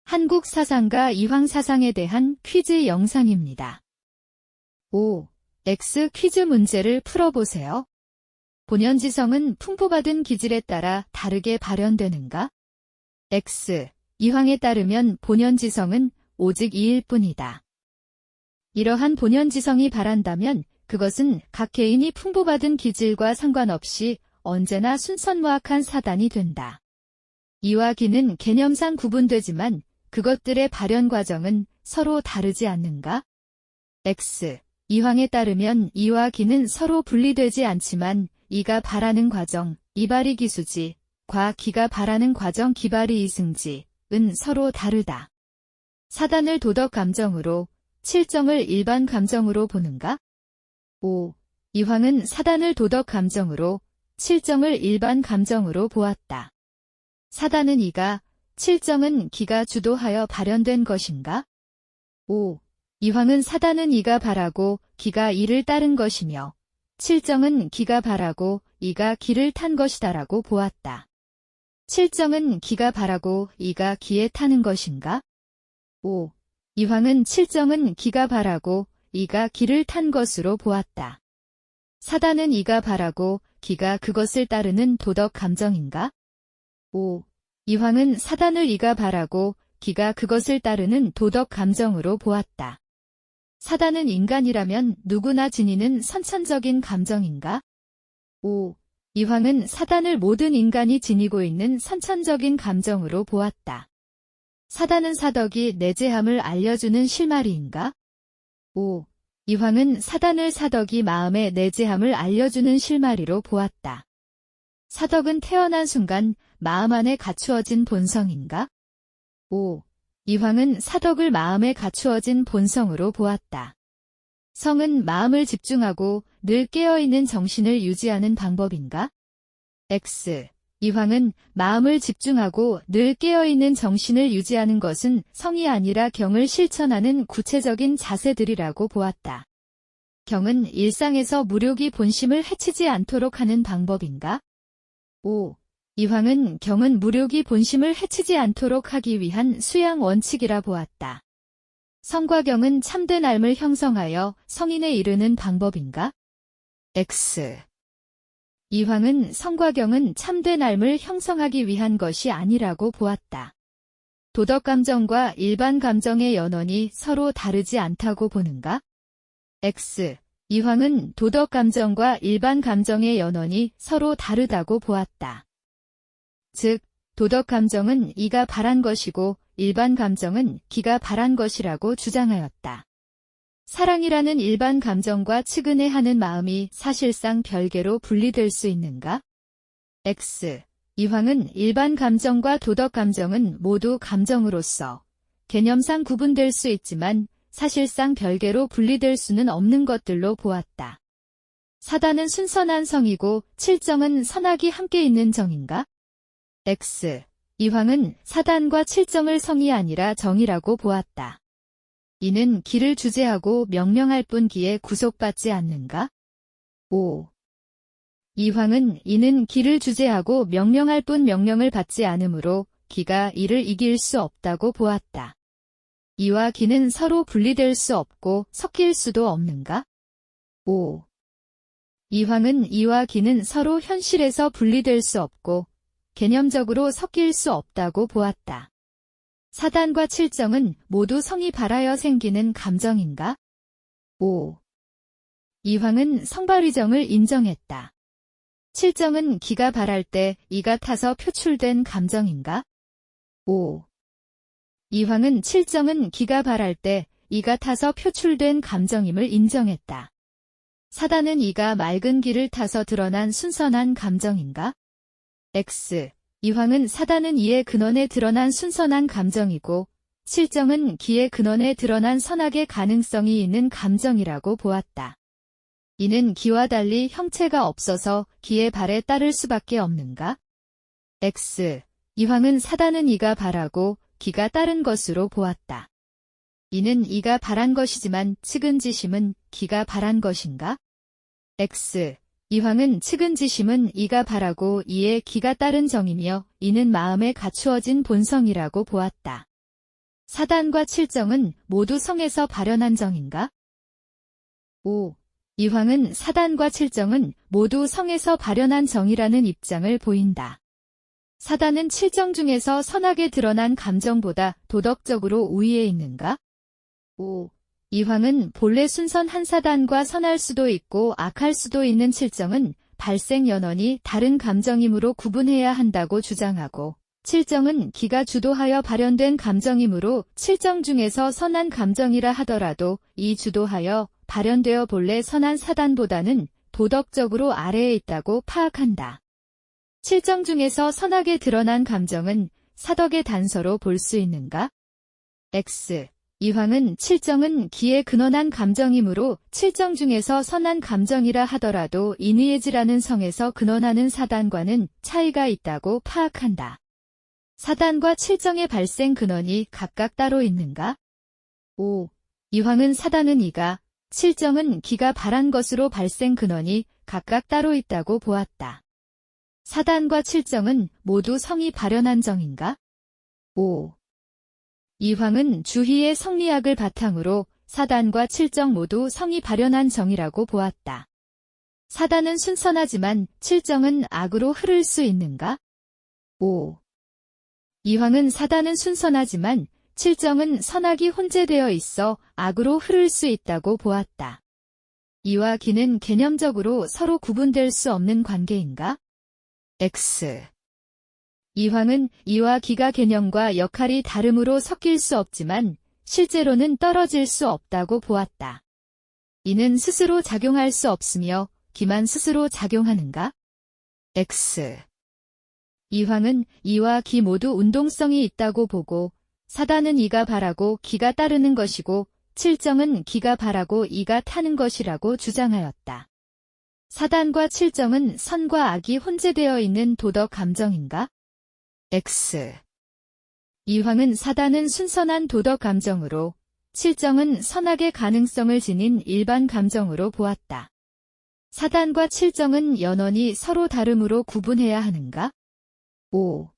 한국 사상과 이황 사상에 대한 퀴즈 영상입니다. 5. X 퀴즈 문제를 풀어보세요. 본연지성은 풍부받은 기질에 따라 다르게 발현되는가? X. 이황에 따르면 본연지성은 오직 이일 뿐이다. 이러한 본연지성이 바란다면 그것은 각 개인이 풍부받은 기질과 상관없이 언제나 순선무학한 사단이 된다. 이와 기는 개념상 구분되지만 그것들의 발현 과정은 서로 다르지 않는가? X. 이황에 따르면 이와 기는 서로 분리되지 않지만 이가 발하는 과정, 이발이 기수지, 과 기가 발하는 과정, 기발이 이승지, 은 서로 다르다. 사단을 도덕 감정으로, 칠정을 일반 감정으로 보는가? 5. 이황은 사단을 도덕 감정으로, 칠정을 일반 감정으로 보았다. 사단은 이가, 칠정은 기가 주도하여 발현된 것인가? 5. 이황은 사단은 이가 발하고 기가 이를 따른 것이며 칠정은 기가 발하고 이가 기를 탄 것이다라고 보았다. 칠정은 기가 발하고 이가 기에 타는 것인가? 5. 이황은 칠정은 기가 발하고 이가 기를 탄 것으로 보았다. 사단은 이가 발하고 기가 그것을 따르는 도덕 감정인가? 5. 이황은 사단을 이가 발하고 기가 그것을 따르는 도덕 감정으로 보았다. 사단은 인간이라면 누구나 지니는 선천적인 감정인가? 5. 이황은 사단을 모든 인간이 지니고 있는 선천적인 감정으로 보았다. 사단은 사덕이 내재함을 알려주는 실마리인가? 5. 이황은 사단을 사덕이 마음의 내재함을 알려주는 실마리로 보았다. 사덕은 태어난 순간 마음 안에 갖추어진 본성인가? 5. 이황은 사덕을 마음에 갖추어진 본성으로 보았다. 성은 마음을 집중하고 늘 깨어있는 정신을 유지하는 방법인가? X. 이황은 마음을 집중하고 늘 깨어있는 정신을 유지하는 것은 성이 아니라 경을 실천하는 구체적인 자세들이라고 보았다. 경은 일상에서 무력이 본심을 해치지 않도록 하는 방법인가? 5. 이황은 경은 무력이 본심을 해치지 않도록 하기 위한 수양 원칙이라 보았다. 성과 경은 참된 삶을 형성하여 성인에 이르는 방법인가? X. 이황은 성과 경은 참된 삶을 형성하기 위한 것이 아니라고 보았다. 도덕 감정과 일반 감정의 연원이 서로 다르지 않다고 보는가? X. 이황은 도덕 감정과 일반 감정의 연원이 서로 다르다고 보았다. 즉, 도덕 감정은 이가 발한 것이고 일반 감정은 기가 발한 것이라고 주장하였다. 사랑이라는 일반 감정과 측은해하는 마음이 사실상 별개로 분리될 수 있는가? X. 이황은 일반 감정과 도덕 감정은 모두 감정으로서 개념상 구분될 수 있지만 사실상 별개로 분리될 수는 없는 것들로 보았다. 사단은 순선한 성이고 칠정은 선악이 함께 있는 정인가? X. 이황은 사단과 칠정을 성이 아니라 정이라고 보았다. 이는 기를 주재하고 명령할 뿐 기에 구속받지 않는가? 5. 이황은 이는 기를 주재하고 명령할 뿐 명령을 받지 않으므로 기가 이를 이길 수 없다고 보았다. 이와 기는 서로 분리될 수 없고 섞일 수도 없는가? 5. 이황은 이와 기는 서로 현실에서 분리될 수 없고 개념적으로 섞일 수 없다고 보았다. 사단과 칠정은 모두 성이 발하여 생기는 감정인가? 5. 이황은 성발의정을 인정했다. 칠정은 기가 발할 때 이가 타서 표출된 감정인가? 5. 이황은 칠정은 기가 발할 때 이가 타서 표출된 감정임을 인정했다. 사단은 이가 맑은 기를 타서 드러난 순선한 감정인가? X. 이황은 사단은 이의 근원에 드러난 순선한 감정이고 칠정은 기의 근원에 드러난 선악의 가능성이 있는 감정이라고 보았다. 이는 기와 달리 형체가 없어서 기의 발에 따를 수밖에 없는가? X. 이황은 사단은 이가 발하고 기가 따른 것으로 보았다. 이는 이가 발한 것이지만 측은지심은 기가 발한 것인가? X. 이황은 측은지심은 이가 발하고 이에 기가 따른 정이며 이는 마음에 갖추어진 본성이라고 보았다. 사단과 칠정은 모두 성에서 발현한 정인가? 5. 이황은 사단과 칠정은 모두 성에서 발현한 정이라는 입장을 보인다. 사단은 칠정 중에서 선하게 드러난 감정보다 도덕적으로 우위에 있는가? 5. 이황은 본래 순선한 사단과 선할 수도 있고 악할 수도 있는 칠정은 발생 연원이 다른 감정이므로 구분해야 한다고 주장하고, 칠정은 기가 주도하여 발현된 감정이므로 칠정 중에서 선한 감정이라 하더라도 이 주도하여 발현되어 본래 선한 사단보다는 도덕적으로 아래에 있다고 파악한다. 칠정 중에서 선하게 드러난 감정은 사덕의 단서로 볼 수 있는가? X. 이황은 칠정은 기에 근원한 감정이므로 칠정 중에서 선한 감정이라 하더라도 인의예지라는 성에서 근원하는 사단과는 차이가 있다고 파악한다. 사단과 칠정의 발생 근원이 각각 따로 있는가? 5. 이황은 사단은 이가, 칠정은 기가 발한 것으로 발생 근원이 각각 따로 있다고 보았다. 사단과 칠정은 모두 성이 발현한 정인가? 5. 이황은 주희의 성리학을 바탕으로 사단과 칠정 모두 성이 발현한 정이라고 보았다. 사단은 순선하지만 칠정은 악으로 흐를 수 있는가? 5. 이황은 사단은 순선하지만 칠정은 선악이 혼재되어 있어 악으로 흐를 수 있다고 보았다. 이와 기는 개념적으로 서로 구분될 수 없는 관계인가? X. 이황은 이와 기가 개념과 역할이 다름으로 섞일 수 없지만 실제로는 떨어질 수 없다고 보았다. 이는 스스로 작용할 수 없으며 기만 스스로 작용하는가? X. 이황은 이와 기 모두 운동성이 있다고 보고, 사단은 이가 발하고 기가 따르는 것이고 칠정은 기가 발하고 이가 타는 것이라고 주장하였다. 사단과 칠정은 선과 악이 혼재되어 있는 도덕 감정인가? X. 이황은 사단은 순선한 도덕 감정으로, 칠정은 선악의 가능성을 지닌 일반 감정으로 보았다. 사단과 칠정은 연원이 서로 다름으로 구분해야 하는가? 5.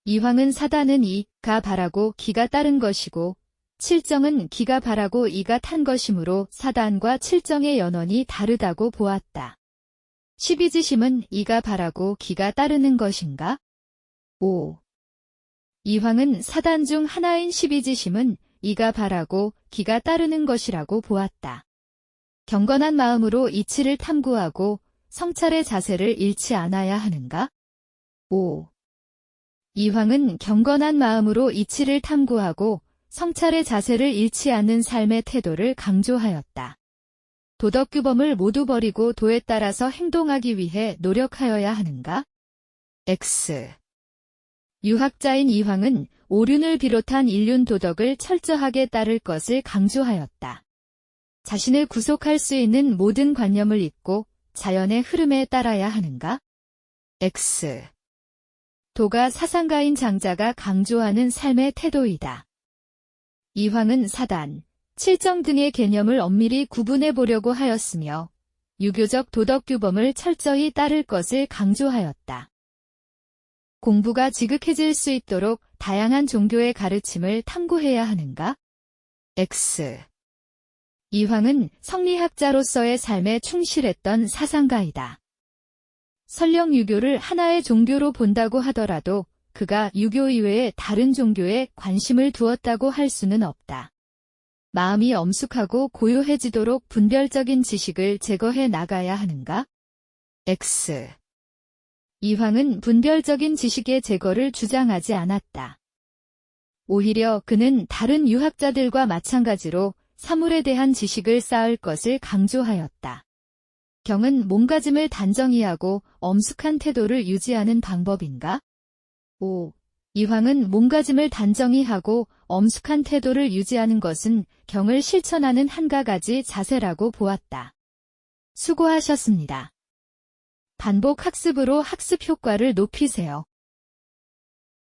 이황은 사단은 이가 발하고 기가 따른 것이고, 칠정은 기가 발하고 이가 탄 것이므로 사단과 칠정의 연원이 다르다고 보았다. 십이지심은 이가 발하고 기가 따르는 것인가? 5. 이황은 사단 중 하나인 십이지심은 이가 발하고 기가 따르는 것이라고 보았다. 경건한 마음으로 이치를 탐구하고 성찰의 자세를 잃지 않아야 하는가? 5. 이황은 경건한 마음으로 이치를 탐구하고 성찰의 자세를 잃지 않는 삶의 태도를 강조하였다. 도덕규범을 모두 버리고 도에 따라서 행동하기 위해 노력하여야 하는가? X. 유학자인 이황은 오륜을 비롯한 일륜 도덕을 철저하게 따를 것을 강조하였다. 자신을 구속할 수 있는 모든 관념을 잊고 자연의 흐름에 따라야 하는가? X. 도가 사상가인 장자가 강조하는 삶의 태도이다. 이황은 사단, 칠정 등의 개념을 엄밀히 구분해 보려고 하였으며 유교적 도덕규범을 철저히 따를 것을 강조하였다. 공부가 지극해질 수 있도록 다양한 종교의 가르침을 탐구해야 하는가? X. 이황은 성리학자로서의 삶에 충실했던 사상가이다. 설령 유교를 하나의 종교로 본다고 하더라도 그가 유교 이외의 다른 종교에 관심을 두었다고 할 수는 없다. 마음이 엄숙하고 고요해지도록 분별적인 지식을 제거해 나가야 하는가? X. 이황은 분별적인 지식의 제거를 주장하지 않았다. 오히려 그는 다른 유학자들과 마찬가지로 사물에 대한 지식을 쌓을 것을 강조하였다. 경은 몸가짐을 단정히 하고 엄숙한 태도를 유지하는 방법인가? 5. 이황은 몸가짐을 단정히 하고 엄숙한 태도를 유지하는 것은 경을 실천하는 한가 가지 자세라고 보았다. 수고하셨습니다. 반복 학습으로 학습 효과를 높이세요.